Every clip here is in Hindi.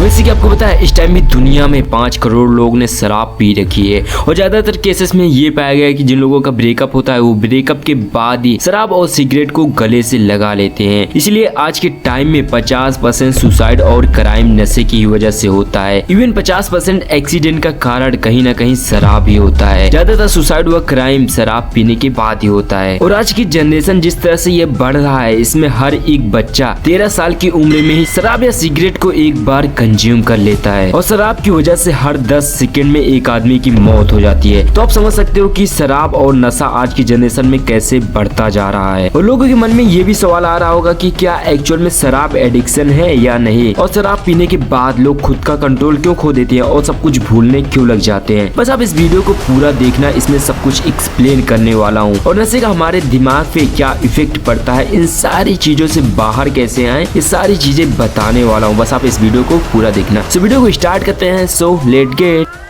वैसे कि आपको पता है इस टाइम भी दुनिया में 5 करोड़ लोग ने शराब पी रखी है और ज्यादातर केसेस में ये पाया गया है कि जिन लोगों का ब्रेकअप होता है वो ब्रेकअप के बाद ही शराब और सिगरेट को गले से लगा लेते हैं। इसलिए आज के टाइम में 50% सुसाइड और क्राइम नशे की वजह से होता है। इवन 50% एक्सीडेंट का कारण कहीं ना कहीं शराब ही होता है। ज्यादातर सुसाइड व क्राइम शराब पीने के बाद ही होता है। और आज की जनरेशन जिस तरह से ये बढ़ रहा है इसमें हर एक बच्चा 13 साल की उम्र में ही शराब या सिगरेट को एक बार कंज्यूम कर लेता है और शराब की वजह से हर 10 सेकंड में एक आदमी की मौत हो जाती है। तो आप समझ सकते हो कि शराब और नशा आज की जनरेशन में कैसे बढ़ता जा रहा है। और लोगों के मन में ये भी सवाल आ रहा होगा कि क्या एक्चुअल में शराब एडिक्शन है या नहीं, और शराब पीने के बाद लोग खुद का कंट्रोल क्यों खो देते हैं और सब कुछ भूलने क्यों लग जाते हैं। बस आप इस वीडियो को पूरा देखना, इसमें सब कुछ एक्सप्लेन करने वाला हूँ और नशे का हमारे दिमाग पे क्या इफेक्ट पड़ता है, इन सारी चीजों से बाहर कैसे आए, ये सारी चीजें बताने वाला हूँ। बस आप इस वीडियो को पूरा देखना। सो वीडियो को स्टार्ट करते हैं। So let get.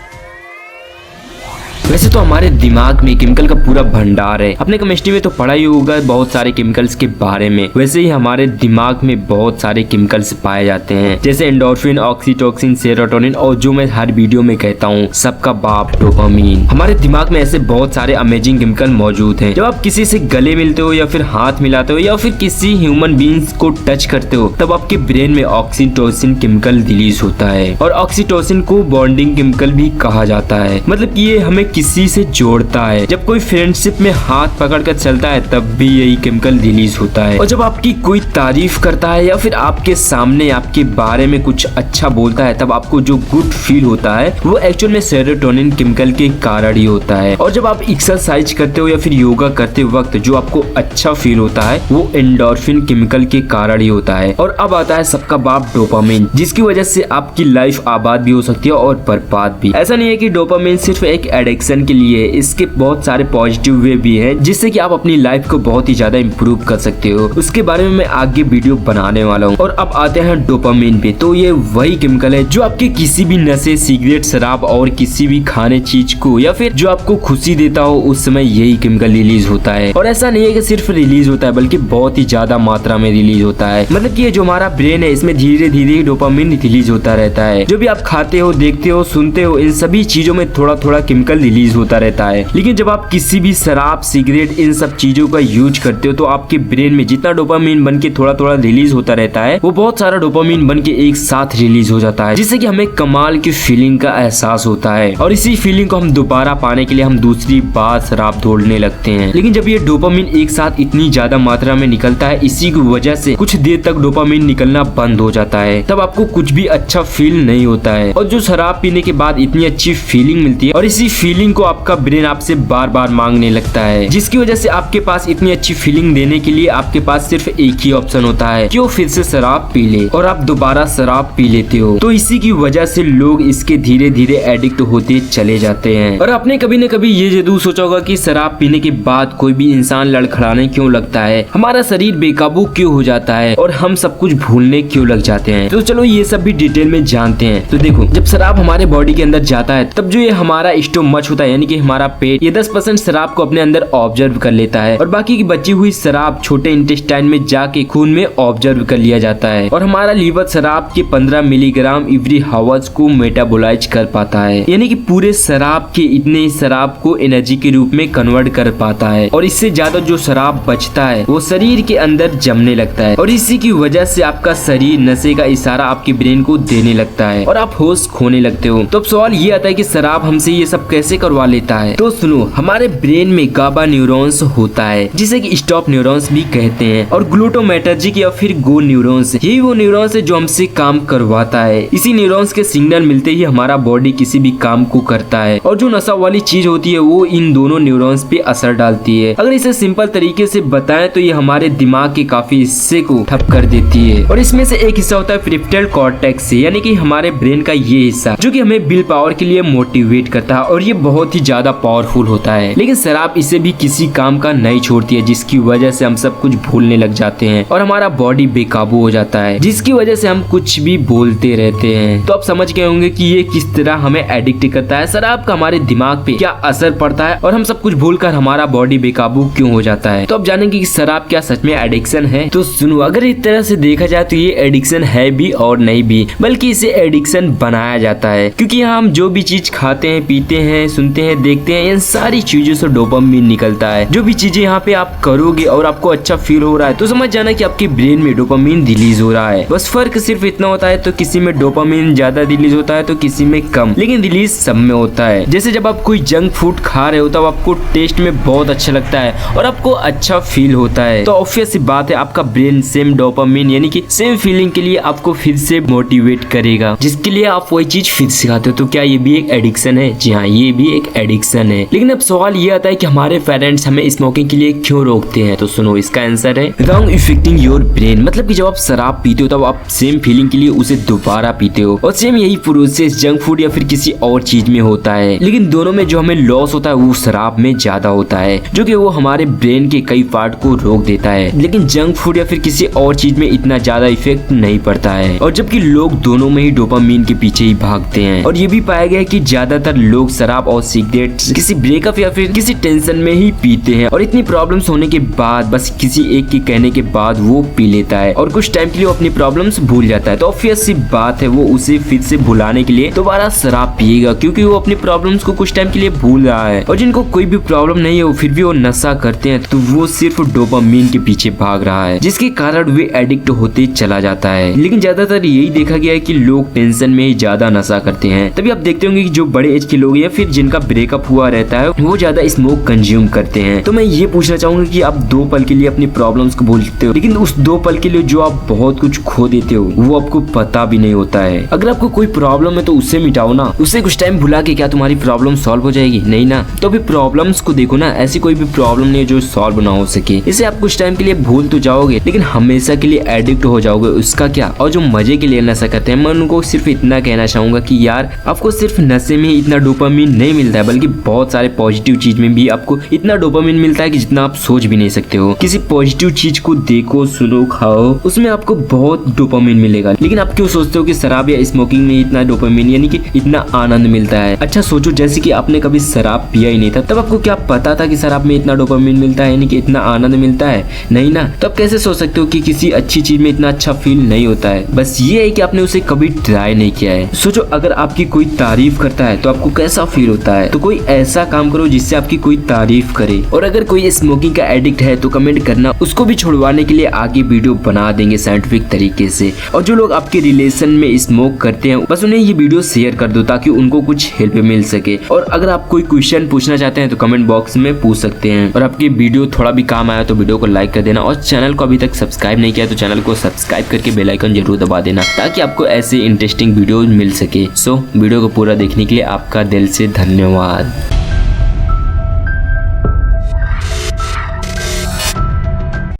वैसे तो हमारे दिमाग में केमिकल का पूरा भंडार है। अपने केमिस्ट्री में तो पढ़ा ही होगा बहुत सारे केमिकल्स के बारे में। वैसे ही हमारे दिमाग में बहुत सारे केमिकल्स पाए जाते हैं, जैसे एंडोर्फिन, ऑक्सीटोसिन, सेरोटोनिन और जो मैं हर वीडियो में कहता हूँ सबका बाप डोपामीन। हमारे दिमाग में ऐसे बहुत सारे अमेजिंग केमिकल मौजूद हैं। जब आप किसी से गले मिलते हो या फिर हाथ मिलाते हो या फिर किसी ह्यूमन बींग्स को टच करते हो तब आपके ब्रेन में ऑक्सीटोसिन केमिकल रिलीज होता है। और ऑक्सीटोसिन को बॉन्डिंग केमिकल भी कहा जाता है, मतलब कि ये हमें किसी से जोड़ता है। जब कोई फ्रेंडशिप में हाथ पकड़कर चलता है तब भी यही केमिकल रिलीज होता है। और जब आपकी कोई तारीफ करता है या फिर आपके सामने आपके बारे में कुछ अच्छा बोलता है तब आपको जो गुड फील होता है वो एक्चुअल में सेरोटोनिन केमिकल के कारण ही होता है। और जब आप एक्सरसाइज करते हो या फिर योगा करते वक्त जो आपको अच्छा फील होता है वो एंडोर्फिन केमिकल के कारण ही होता है। और अब आता है सबका बाप डोपामिन, जिसकी वजह से आपकी लाइफ आबाद भी हो सकती है और बर्बाद भी। ऐसा नहीं है कि डोपामिन सिर्फ एक एडिक्शन के लिए, इसके बहुत सारे पॉजिटिव वे भी हैं जिससे कि आप अपनी लाइफ को बहुत ही ज्यादा इंप्रूव कर सकते हो। उसके बारे में मैं आगे वीडियो बनाने वाला हूँ। और अब आते हैं डोपामिन पे। तो ये वही केमिकल है जो आपके किसी भी नशे, सिगरेट, शराब और किसी भी खाने चीज को या फिर जो आपको खुशी देता हो उस समय यही केमिकल रिलीज होता है। और ऐसा नहीं है कि सिर्फ रिलीज होता है बल्कि बहुत ही ज्यादा मात्रा में रिलीज होता है। मतलब कि ये जो हमारा ब्रेन है इसमें धीरे धीरे डोपामिन रिलीज होता रहता है। जो भी आप खाते हो, देखते हो, सुनते हो, इन सभी चीजों में थोड़ा थोड़ा केमिकल रिलीज होता रहता है। लेकिन जब आप किसी भी शराब, सिगरेट, इन सब चीजों का यूज करते हो तो आपके ब्रेन में जितना डोपामिन बन के थोड़ा थोड़ा रिलीज होता रहता है वो बहुत सारा डोपामिन बन के एक साथ रिलीज हो जाता है, जिससे कि हमें कमाल की फीलिंग का एहसास होता है। और इसी फीलिंग को हम दोबारा पाने के लिए हम दूसरी बार शराब ढूंढने लगते हैं। लेकिन जब ये डोपामिन एक साथ इतनी ज्यादा मात्रा में निकलता है, इसी की वजह से कुछ देर तक डोपामिन निकलना बंद हो जाता है, तब आपको कुछ भी अच्छा फील नहीं होता है। और जो शराब पीने के बाद इतनी अच्छी फीलिंग मिलती है और इसी फीलिंग को आपका ब्रेन आपसे बार बार मांगने लगता है, जिसकी वजह से आपके पास इतनी अच्छी फीलिंग देने के लिए आपके पास सिर्फ एक ही ऑप्शन होता है कि वो फिर से शराब पी ले। और आप दोबारा शराब पी लेते हो। तो इसी की वजह से लोग इसके धीरे धीरे एडिक्ट होते चले जाते हैं। और आपने कभी न कभी ये जरूर सोचा होगा कि शराब पीने के बाद कोई भी इंसान लड़खड़ाने क्यों लगता है, हमारा शरीर बेकाबू क्यों हो जाता है और हम सब कुछ भूलने क्यों लग जाते हैं। तो चलो ये सब भी डिटेल में जानते हैं। तो देखो, जब शराब हमारे बॉडी के अंदर जाता है तब जो ये हमारा स्टोमच होता है यानी कि हमारा पेट, ये 10% शराब को अपने अंदर ऑब्जर्व कर लेता है और बाकी की बची हुई शराब छोटे इंटेस्टाइन में जाके खून में ऑब्जर्व कर लिया जाता है। और हमारा लीवर शराब के 15 मिलीग्राम एवरी हावर्स को मेटाबोलाइज कर पाता है, यानी कि पूरे शराब के इतने शराब को एनर्जी के रूप में कन्वर्ट कर पाता है। और इससे ज्यादा जो शराब बचता है वो शरीर के अंदर जमने लगता है और इसी की वजह से आपका शरीर नशे का इशारा आपके ब्रेन को देने लगता है और आप होश खोने लगते हो। तो अब सवाल ये आता है कि शराब हमसे ये सब कैसे करवा लेता है। तो सुनो, हमारे ब्रेन में गाबा न्यूरॉन्स होता है जिसे कि स्टॉप न्यूरॉन्स भी कहते हैं, और ग्लूटामेटर्जिक या फिर गो न्यूरॉन्स, यही वो न्यूरॉन्स है जो हमसे काम करवाता है। इसी न्यूरॉन्स के सिग्नल मिलते ही हमारा बॉडी किसी भी काम को करता है और जो नशा वाली चीज होती है वो इन दोनों न्यूरॉन्स पे असर डालती है। अगर इसे सिंपल तरीके से बताएं तो ये हमारे दिमाग के काफी हिस्से को ठप कर देती है। और इसमें से एक हिस्सा होता है प्रीफ्रंटल कॉर्टेक्स, यानी कि हमारे ब्रेन का ये हिस्सा जो कि हमें विल पावर के लिए मोटिवेट करता है और ये बहुत ही ज्यादा पावरफुल होता है, लेकिन शराब इसे भी किसी काम का नहीं छोड़ती है, जिसकी वजह से हम सब कुछ भूलने लग जाते हैं और हमारा बॉडी बेकाबू हो जाता है, जिसकी वजह से हम कुछ भी बोलते रहते हैं। तो आप समझ गए होंगे कि ये किस तरह हमें एडिक्ट करता है, शराब का हमारे दिमाग पे क्या असर पड़ता है और हम सब कुछ भूलकर हमारा बॉडी बेकाबू क्यों हो जाता है। तो आप जानेंगे कि शराब क्या सच में एडिक्शन है। तो सुनो, अगर इस तरह से देखा जाए तो ये एडिक्शन है भी और नहीं भी, बल्कि इसे एडिक्शन बनाया जाता है, क्योंकि यहाँ हम जो भी चीज खाते हैं, पीते हैं, सुनते हैं, देखते हैं, इन सारी चीजों से डोपामिन निकलता है। जो भी चीजें यहाँ पे आप करोगे और आपको अच्छा फील हो रहा है तो समझ जाना कि आपके ब्रेन में डोपामिन रिलीज हो रहा है। बस फर्क सिर्फ इतना होता है, तो किसी में डोपामिन ज्यादा रिलीज होता है तो किसी में कम, लेकिन रिलीज सब में होता है। जैसे जब आप कोई जंक फूड खा रहे हो तब आपको टेस्ट में बहुत अच्छा लगता है और आपको अच्छा फील होता है, तो ऑब्वियस सी बात है आपका ब्रेन सेम डोपामिन यानी कि सेम फीलिंग के लिए आपको फिर से मोटिवेट करेगा, जिसके लिए आप वही चीज फिर से खाते हो। तो क्या ये भी एक एडिक्शन है? जी हाँ, ये भी एक एडिक्शन है। लेकिन अब सवाल ये आता है कि हमारे पेरेंट्स हमें स्मोकिंग के लिए क्यों रोकते हैं? तो सुनो, इसका आंसर है रॉन्ग इफेक्टिंग योर ब्रेन। मतलब कि जब आप शराब पीते हो तब आप सेम फीलिंग के लिए उसे दोबारा पीते हो और सेम यही प्रोसेस जंक फूड या फिर किसी और चीज में होता है, लेकिन दोनों में जो हमें लॉस होता है वो शराब में ज्यादा होता है, जो कि वो हमारे ब्रेन के कई पार्ट को रोक देता है, लेकिन जंक फूड या फिर किसी और चीज में इतना ज्यादा इफेक्ट नहीं पड़ता है। और जबकि लोग दोनों में ही डोपामिन के पीछे ही भागते हैं। और ये भी पाया गया है कि ज्यादातर लोग शराब और सिगरेट किसी ब्रेकअप या फिर किसी टेंशन में ही पीते हैं और इतनी प्रॉब्लम्स होने के बाद बस किसी एक के कहने के बाद वो पी लेता है और कुछ टाइम के लिए वो अपनी प्रॉब्लम्स भूल जाता है। तो ऑब्वियस सी बात है वो उसे फिर से भुलाने के लिए दोबारा शराब पिएगा, क्योंकि वो अपनी प्रॉब्लम्स को कुछ टाइम के लिए भूल रहा है। और जिनको कोई भी प्रॉब्लम नहीं है वो फिर भी वो नशा करते हैं, तो वो सिर्फ डोपामिन के पीछे भाग रहा है, जिसके कारण वे एडिक्ट होते चला जाता है। लेकिन ज्यादातर यही देखा गया है कि लोग टेंशन में ही ज्यादा नशा करते हैं। तभी आप देखते होंगे कि जो बड़े एज के लोग या फिर जिनका ब्रेकअप हुआ रहता है वो ज्यादा स्मोक कंज्यूम करते हैं। तो मैं ये पूछना चाहूंगा कि आप 2 पल के लिए अपनी प्रॉब्लम्स को भूलते हो, लेकिन उस 2 पल के लिए जो आप बहुत कुछ खो देते हो वो आपको पता भी नहीं होता है। अगर आपको कोई प्रॉब्लम है तो उससे मिटाओ ना, उससे कुछ टाइम भुला के क्या तुम्हारी प्रॉब्लम सॉल्व हो जाएगी? नहीं ना। तो अभी प्रॉब्लम्स को देखो ना, ऐसी कोई भी प्रॉब्लम नहीं है जो सॉल्व ना हो सके। इसे आप कुछ टाइम के लिए भूल तो जाओगे लेकिन हमेशा के लिए एडिक्ट हो जाओगे, उसका क्या? और जो मजे के लिए नशा करते हैं, मैं उनको सिर्फ इतना कहना चाहूंगा कि यार आपको सिर्फ नशे में ही इतना डोपामिन नहीं मिलता है, बल्कि बहुत सारे पॉजिटिव चीज में भी आपको इतना डोपामिन मिलता है कि जितना आप सोच भी नहीं सकते हो। किसी पॉजिटिव चीज को देखो, सुनो, खाओ, उसमें आपको बहुत डोपामिन मिलेगा। लेकिन आप क्यों सोचते हो कि शराब या स्मोकिंग में इतना डोपामिन यानी कि इतना आनंद मिलता है? अच्छा सोचो, जैसे कि आपने कभी शराब पिया ही नहीं था, तब आपको क्या पता था कि शराब में इतना डोपामिन मिलता है यानी कि इतना आनंद मिलता है? नहीं ना। तो आप कैसे सोच सकते हो कि किसी अच्छी चीज में इतना अच्छा फील नहीं होता है? बस ये है कि आपने उसे कभी ट्राई नहीं किया है। सोचो, अगर आपकी कोई तारीफ करता है तो आपको कैसा फील होता है? तो कोई ऐसा काम करो जिससे आपकी कोई तारीफ करे। और अगर कोई स्मोकिंग का एडिक्ट है तो कमेंट करना, उसको भी छुड़वाने के लिए आगे वीडियो बना देंगे साइंटिफिक तरीके से। और जो लोग आपके रिलेशन में स्मोक करते हैं बस उन्हें ये वीडियो शेयर कर दो ताकि उनको कुछ हेल्प मिल सके। और अगर आप कोई क्वेश्चन पूछना चाहते हैं तो कमेंट बॉक्स में पूछ सकते हैं। और आपकी वीडियो थोड़ा भी काम आया तो वीडियो को लाइक कर देना, और चैनल को अभी तक सब्सक्राइब नहीं किया तो चैनल को सब्सक्राइब करके बेल आइकन जरूर दबा देना ताकि आपको ऐसे इंटरेस्टिंग वीडियो मिल सके। सो वीडियो को पूरा देखने के लिए आपका दिल से धन्यवाद।